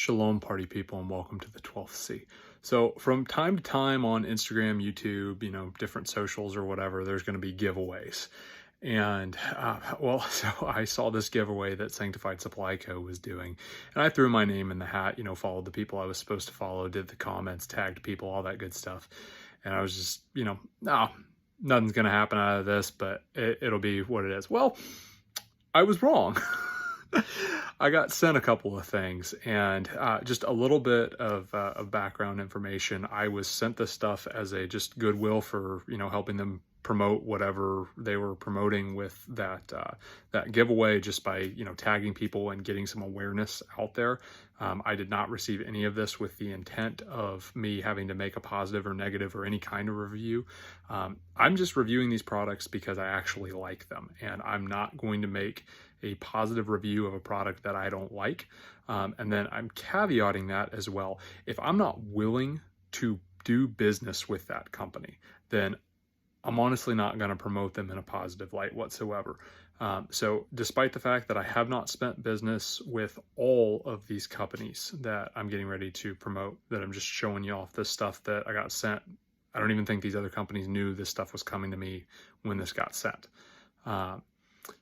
Shalom party people, and welcome to the 12th C. So from time to time on Instagram, YouTube, different socials or whatever, there's going to be giveaways. And so I saw this giveaway that Sanctified Supply Co was doing, and I threw my name in the hat, followed the people I was supposed to follow, did the comments, tagged people, all that good stuff. And I was just, nothing's going to happen out of this, but it'll be what it is. Well, I was wrong. I got sent a couple of things, and just a little bit of background information. I was sent this stuff as a just goodwill for, helping them promote whatever they were promoting with that giveaway, just by, tagging people and getting some awareness out there. I did not receive any of this with the intent of me having to make a positive or negative or any kind of review. I'm just reviewing these products because I actually like them, and I'm not going to make a positive review of a product that I don't like. And then I'm caveating that as well. If I'm not willing to do business with that company, then I'm honestly not going to promote them in a positive light whatsoever. So despite the fact that I have not spent business with all of these companies that I'm getting ready to promote, that I'm just showing you off this stuff that I got sent, I don't even think these other companies knew this stuff was coming to me when this got sent.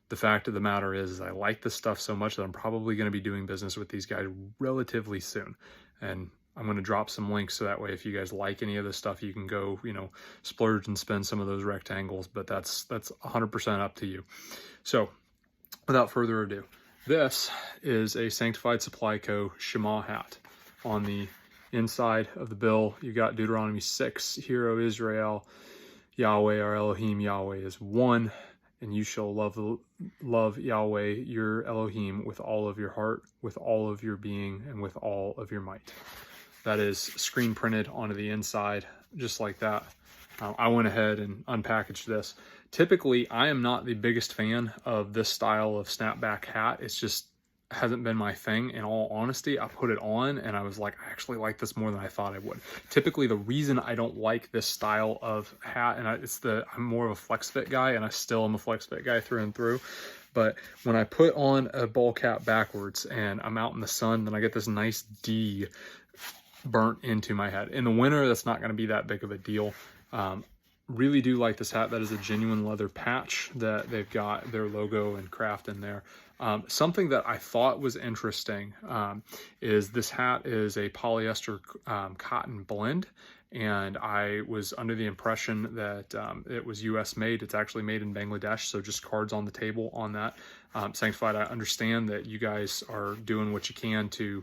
The fact of the matter is I like this stuff so much that I'm probably going to be doing business with these guys relatively soon. And I'm going to drop some links so that way if you guys like any of this stuff, you can go, splurge and spend some of those rectangles, but that's 100% up to you. So without further ado, this is a Sanctified Supply Co. Shema hat. On the inside of the bill, you got Deuteronomy 6, Hear, O Israel, Yahweh our Elohim, Yahweh is one. And you shall love Yahweh your Elohim with all of your heart, with all of your being, and with all of your might. That is screen printed onto the inside, just like that. I went ahead and unpackaged this. Typically, I am not the biggest fan of this style of snapback hat. It's just hasn't been my thing. In all honesty, I put it on and I was like, I actually like this more than I thought I would. Typically, the reason I don't like this style of hat, and I'm more of a flex fit guy, and I still am a flex fit guy through and through. But when I put on a ball cap backwards and I'm out in the sun, then I get this nice D burnt into my head. In the winter, that's not going to be that big of a deal. Really do like this hat. That is a genuine leather patch that they've got their logo and craft in there. Something that I thought was interesting is this hat is a polyester cotton blend, and I was under the impression that it was US made. It's actually made in Bangladesh, so just cards on the table on that. Sanctified, I understand that you guys are doing what you can to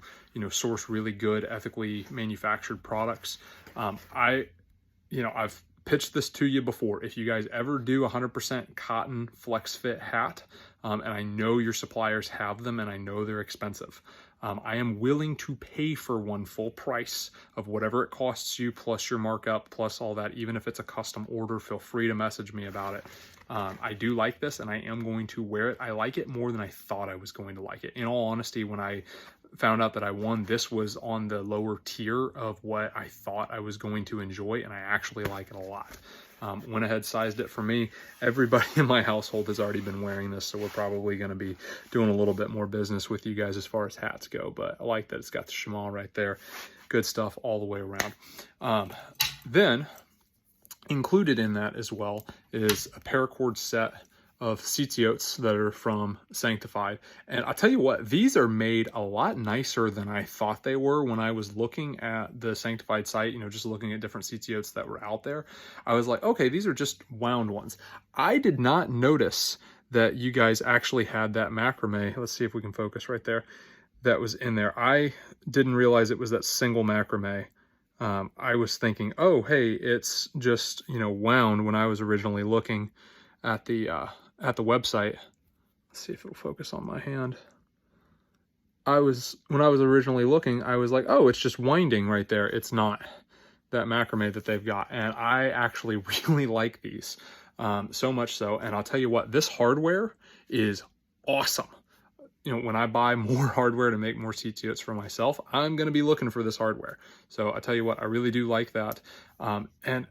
source really good, ethically manufactured products. I've pitched this to you before. If you guys ever do 100% cotton flex fit hat, and I know your suppliers have them and I know they're expensive, I am willing to pay for one full price of whatever it costs you, plus your markup, plus all that. Even if it's a custom order, feel free to message me about it. I do like this and I am going to wear it. I like it more than I thought I was going to like it. In all honesty, when I found out that I won, this was on the lower tier of what I thought I was going to enjoy, and I actually like it a lot. Went ahead, sized it for me. Everybody in my household has already been wearing this, so we're probably going to be doing a little bit more business with you guys as far as hats go, but I like that it's got the Shema right there. Good stuff all the way around. Then included in that as well is a paracord set of Tzitzits that are from Sanctified. And I'll tell you what, these are made a lot nicer than I thought they were when I was looking at the Sanctified site, just looking at different Tzitzits that were out there. I was like, okay, these are just wound ones. I did not notice that you guys actually had that macrame. Let's see if we can focus right there. That was in there. I didn't realize it was that single macrame. I was thinking, oh, hey, it's just, wound when I was originally looking at the website. Let's see if it'll focus on my hand. When I was originally looking, I was like, oh, it's just winding right there. It's not that macrame that they've got. And I actually really like these, so much so. And I'll tell you what, this hardware is awesome. When I buy more hardware to make more Tzitzits for myself, I'm going to be looking for this hardware. So I tell you what, I really do like that. And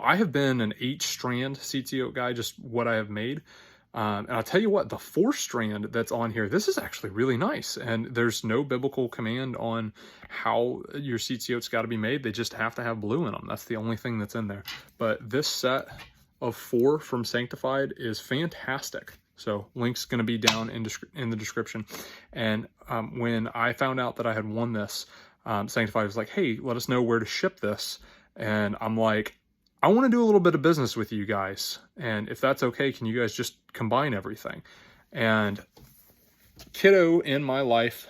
I have been an 8-strand Tzitzit guy, just what I have made. And I'll tell you what, the 4-strand that's on here, this is actually really nice. And there's no biblical command on how your tzitzit's got to be made. They just have to have blue in them. That's the only thing that's in there. But this set of 4 from Sanctified is fantastic. So link's going to be down in the description. And when I found out that I had won this, Sanctified was like, hey, let us know where to ship this. And I'm like, I want to do a little bit of business with you guys. And if that's okay, can you guys just combine everything? And kiddo in my life,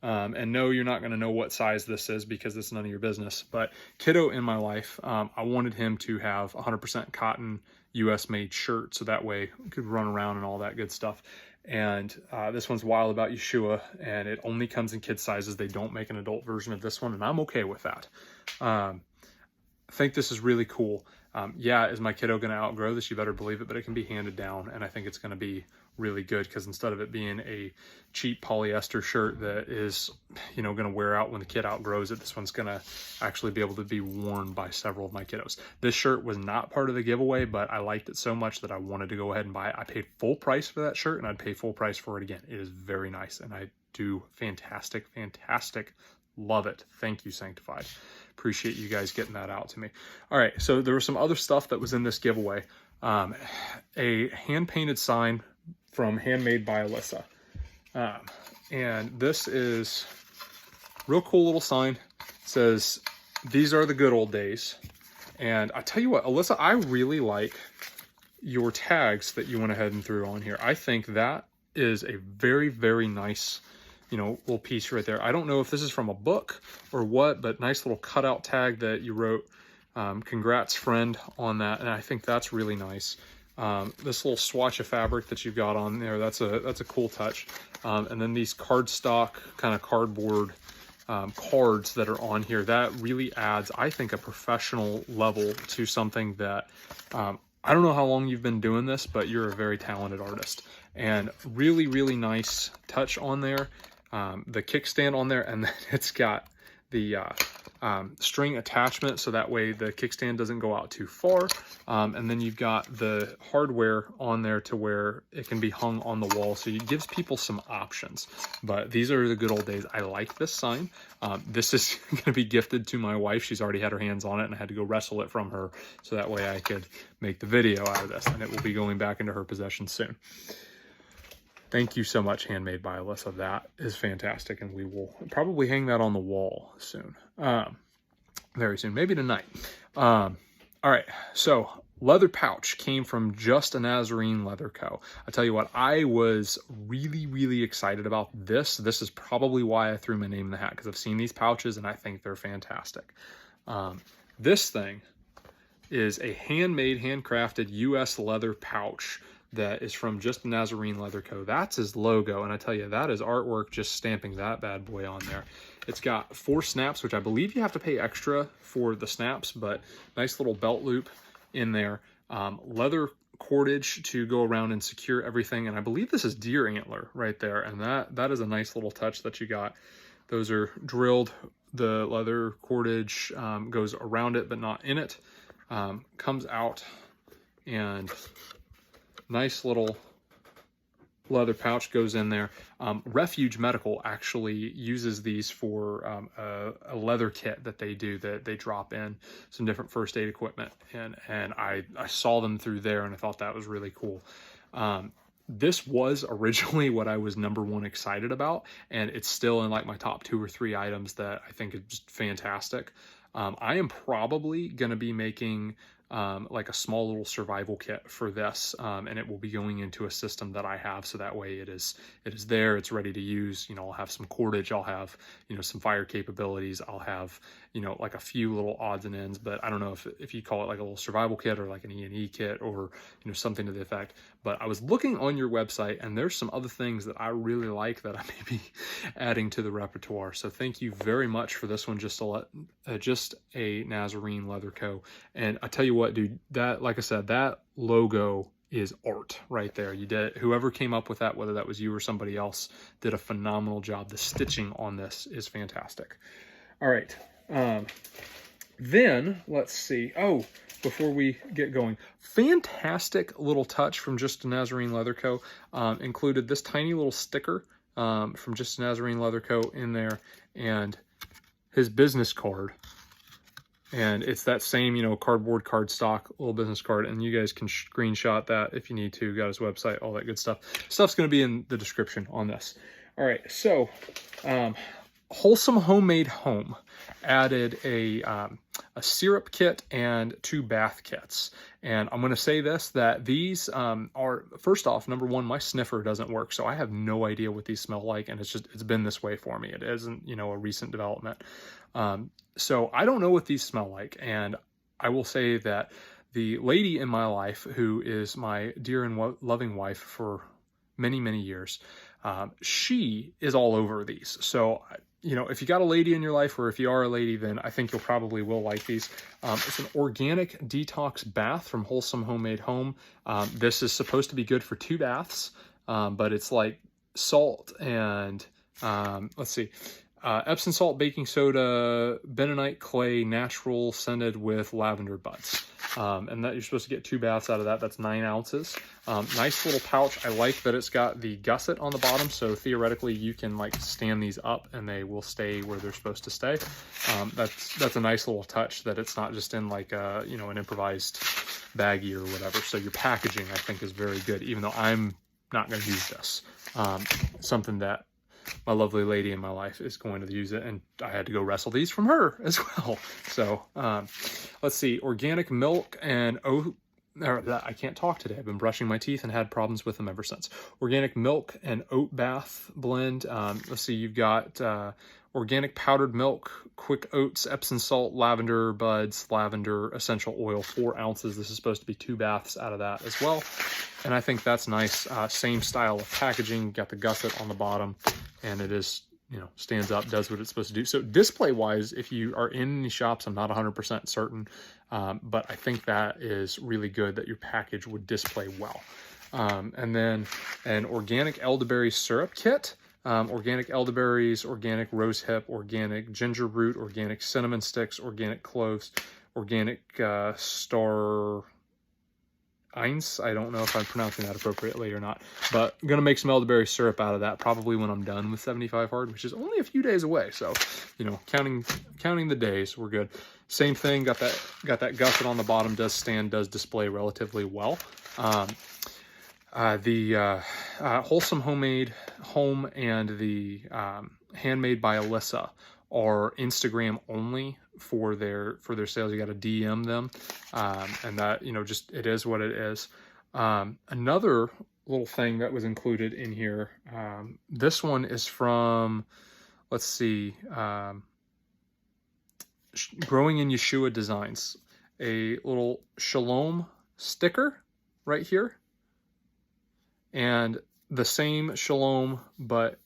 and no, you're not going to know what size this is because it's none of your business, but kiddo in my life, I wanted him to have 100% cotton US made shirt. So that way he could run around and all that good stuff. And this one's Wild About Yeshua, and it only comes in kid sizes. They don't make an adult version of this one, and I'm okay with that. I think this is really cool. Yeah, is my kiddo going to outgrow this? You better believe it, but it can be handed down, and I think it's going to be really good because instead of it being a cheap polyester shirt that is, you know, going to wear out when the kid outgrows it, this one's going to actually be able to be worn by several of my kiddos. This shirt was not part of the giveaway, but I liked it so much that I wanted to go ahead and buy it. I paid full price for that shirt, and I'd pay full price for it again. It is very nice, and I do fantastic, fantastic. Love it. Thank you, Sanctified. Appreciate you guys getting that out to me. All right, so there was some other stuff that was in this giveaway. A hand-painted sign from Handmade by Alyssa. And this is real cool little sign. It says, these are the good old days. And I tell you what, Alyssa, I really like your tags that you went ahead and threw on here. I think that is a very, very nice, you know, little piece right there. I don't know if this is from a book or what, but nice little cutout tag that you wrote, congrats friend, on that. And I think that's really nice. This little swatch of fabric that you've got on there, that's a cool touch. And then these cardstock kind of cardboard cards that are on here, that really adds, I think, a professional level to something that, I don't know how long you've been doing this, but you're a very talented artist. And really, really nice touch on there. The kickstand on there, and then it's got the string attachment, so that way the kickstand doesn't go out too far. And then you've got the hardware on there to where it can be hung on the wall, so it gives people some options. But these are the good old days. I like this sign. This is going to be gifted to my wife. She's already had her hands on it, and I had to go wrestle it from her so that way I could make the video out of this, and it will be going back into her possession soon. Thank you so much, Handmade by Alyssa. That is fantastic, and we will probably hang that on the wall soon. Very soon, maybe tonight. All right, so leather pouch came from Just a Nazarene Leather Co. I tell you what, I was really, really excited about this. This is probably why I threw my name in the hat, because I've seen these pouches, and I think they're fantastic. This thing is a handmade, handcrafted U.S. leather pouch that is from Just a Nazarene Leather Co. That's his logo, and I tell you, that is artwork just stamping that bad boy on there. It's got 4 snaps, which I believe you have to pay extra for the snaps, but nice little belt loop in there. Leather cordage to go around and secure everything, and I believe this is deer antler right there, and that is a nice little touch that you got. Those are drilled. The leather cordage goes around it, but not in it. Comes out, and nice little leather pouch goes in there. Refuge Medical actually uses these for a leather kit that they do, that they drop in some different first aid equipment. And I saw them through there, and I thought that was really cool. This was originally what I was #1 excited about, and it's still in like my top 2 or 3 items that I think is just fantastic. I am probably going to be making like a small little survival kit for this, and it will be going into a system that I have, so that way it is there, it's ready to use. You know, I'll have some cordage, I'll have, you know, some fire capabilities, I'll have, you know, like a few little odds and ends, but I don't know if you call it like a little survival kit or like an E&E kit or, you know, something to the effect. But I was looking on your website, and there's some other things that I really like that I may be adding to the repertoire. So thank you very much for this one, Just a Nazarene Leather Co. And I tell you what, dude, that, like I said, that logo is art right there. You did, whoever came up with that, whether that was you or somebody else, did a phenomenal job. The stitching on this is fantastic. All right. Then, let's see. Oh, before we get going, fantastic little touch from Just a Nazarene Leather Co. Included this tiny little sticker from Just a Nazarene Leather Co. in there, and his business card. And it's that same, you know, cardboard cardstock little business card, and you guys can screenshot that if you need to. Got his website, all that good stuff. Stuff's going to be in the description on this. All right, so Wholesome Homemade Home added a syrup kit and 2 bath kits. And I'm going to say this, that these are, first off, number one, my sniffer doesn't work, so I have no idea what these smell like, and it's been this way for me. It isn't, you know, a recent development. So I don't know what these smell like, and I will say that the lady in my life, who is my dear and loving wife for many, many years, she is all over these. So, you know, if you got a lady in your life, or if you are a lady, then I think you'll probably will like these. It's an organic detox bath from Wholesome Homemade Home. This is supposed to be good for 2 baths, but it's like salt and, let's see, Epsom salt, baking soda, bentonite clay, natural, scented with lavender buds. And that you're supposed to get 2 baths out of that. That's 9 ounces. Nice little pouch. I like that it's got the gusset on the bottom, so theoretically you can like stand these up and they will stay where they're supposed to stay. That's a nice little touch, that it's not just in like a, you know, an improvised baggie or whatever. So your packaging, I think, is very good, even though I'm not going to use this. Something that my lovely lady in my life is going to use it, and I had to go wrestle these from her as well. So let's see, organic milk and I can't talk today. I've been brushing my teeth and had problems with them ever since. Organic milk and oat bath blend. Let's see, you've got organic powdered milk, quick oats, Epsom salt, lavender buds, lavender essential oil, 4 ounces. This is supposed to be 2 baths out of that as well. And I think that's nice. Same style of packaging, got the gusset on the bottom, and it is, you know, stands up, does what it's supposed to do. So display wise, if you are in any shops, I'm not 100% certain, but I think that is really good, that your package would display well. And then an organic elderberry syrup kit. Organic elderberries, organic rosehip, organic ginger root, organic cinnamon sticks, organic cloves, organic star anise. I don't know if I'm pronouncing that appropriately or not, but I'm going to make some elderberry syrup out of that probably when I'm done with 75 hard, which is only a few days away. So, you know, counting the days, we're good. Same thing, got that gusset on the bottom, does display relatively well. The Wholesome Homemade Home and the Handmade by Alyssa are Instagram only for their sales. You got to DM them, and that, you know, just, it is what it is. Another little thing that was included in here, this one is from, let's see, Growing in YESHUA Designs, a little shalom sticker right here, and the same shalom but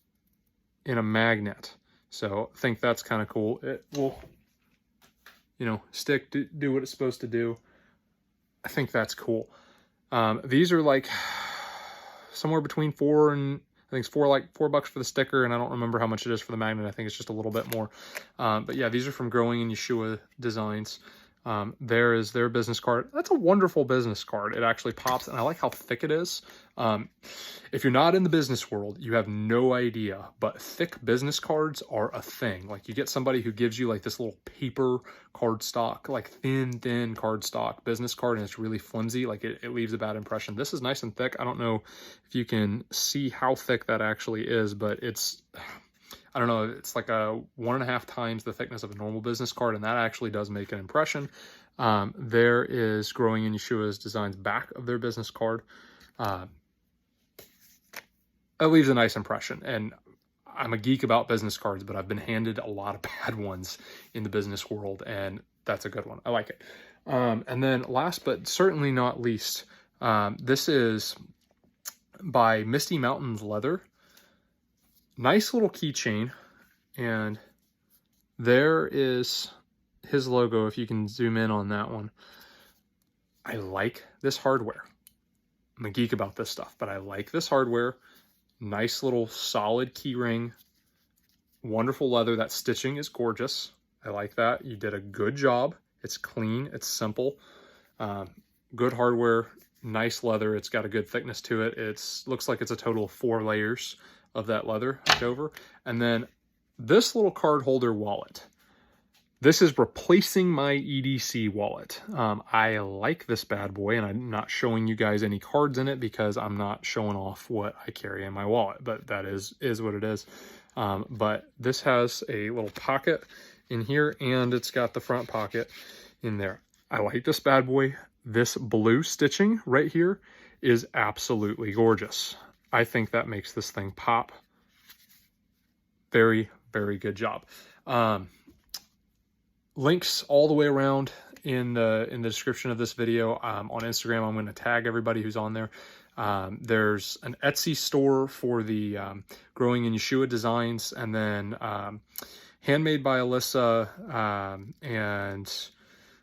in a magnet. So I think that's kind of cool. It will, you know, stick, do what it's supposed to do. I think that's cool. These are like somewhere between $4 and, I think it's $4 for the sticker, and I don't remember how much it is for the magnet. I think it's just a little bit more. But yeah, these are from Growing in YESHUA Designs. There is their business card. That's a wonderful business card. It actually pops, and I like how thick it is. If you're not in the business world, you have no idea, but thick business cards are a thing. Like, you get somebody who gives you like this little paper cardstock, like thin cardstock business card, and it's really flimsy. Like, it leaves a bad impression. This is nice and thick. I don't know if you can see how thick that actually is, but it's, I don't know, it's like a 1.5 times the thickness of a normal business card, and that actually does make an impression. There is Growing in YESHUA's Designs back of their business card. It leaves a nice impression, and I'm a geek about business cards, but I've been handed a lot of bad ones in the business world, and that's a good one. I like it. And then last but certainly not least, this is by Misty Mountains Leather. Nice little keychain, and there is his logo, if you can zoom in on that one. I like this hardware. I'm a geek about this stuff, but I like this hardware. Nice little solid key ring. Wonderful leather. That stitching is gorgeous. I like that. You did a good job. It's clean. It's simple. Good hardware. Nice leather. It's got a good thickness to it. Looks like it's a total of 4 layers of that leather over. And then this little card holder wallet. This is replacing my EDC wallet. I like this bad boy, and I'm not showing you guys any cards in it because I'm not showing off what I carry in my wallet, but that is what it is. But this has a little pocket in here, and it's got the front pocket in there. I like this bad boy. This blue stitching right here is absolutely gorgeous. I think that makes this thing pop. Very, very good job. Links all the way around in the description of this video. On Instagram, I'm going to tag everybody who's on there. There's an Etsy store for the Growing in Yeshua designs, and then Handmade by Alyssa, and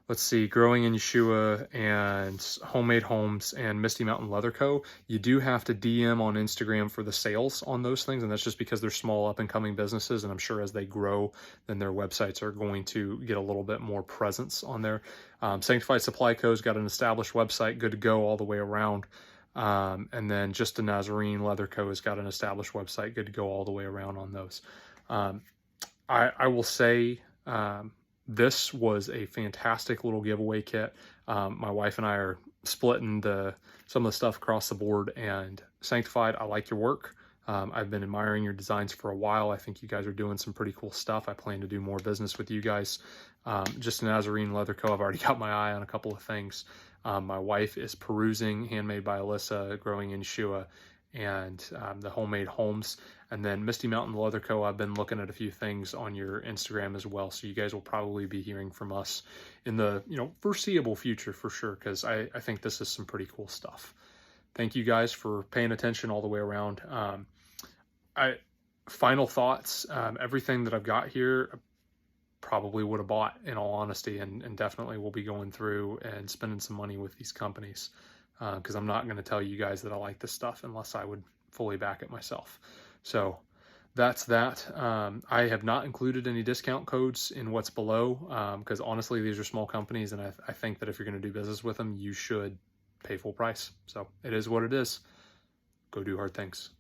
let's see, Growing in Yeshua, and Homemade Homes, and Misty Mountain Leather Co. You do have to DM on Instagram for the sales on those things, and that's just because they're small up-and-coming businesses, and I'm sure as they grow, then their websites are going to get a little bit more presence on there. Sanctified Supply Co's got an established website, good to go all the way around. And then Just a Nazarene Leather Co. has got an established website, good to go all the way around on those. I will say, this was a fantastic little giveaway kit. My wife and I are splitting some of the stuff across the board, and Sanctified, I like your work. I've been admiring your designs for a while. I think you guys are doing some pretty cool stuff. I plan to do more business with you guys. Just a Nazarene Leather Co. I've already got my eye on a couple of things. My wife is perusing Handmade by Alyssa, Growing in Yeshua, and the Homemade Homes. And then Misty Mountain Leather Co. I've been looking at a few things on your Instagram as well. So you guys will probably be hearing from us in the foreseeable future for sure, because I think this is some pretty cool stuff. Thank you guys for paying attention all the way around. Final thoughts, everything that I've got here, probably would have bought, in all honesty, and definitely will be going through and spending some money with these companies, because I'm not going to tell you guys that I like this stuff unless I would fully back it myself. So that's that. I have not included any discount codes in what's below, because honestly, these are small companies, and I think that if you're going to do business with them, you should pay full price. So it is what it is. Go do hard things.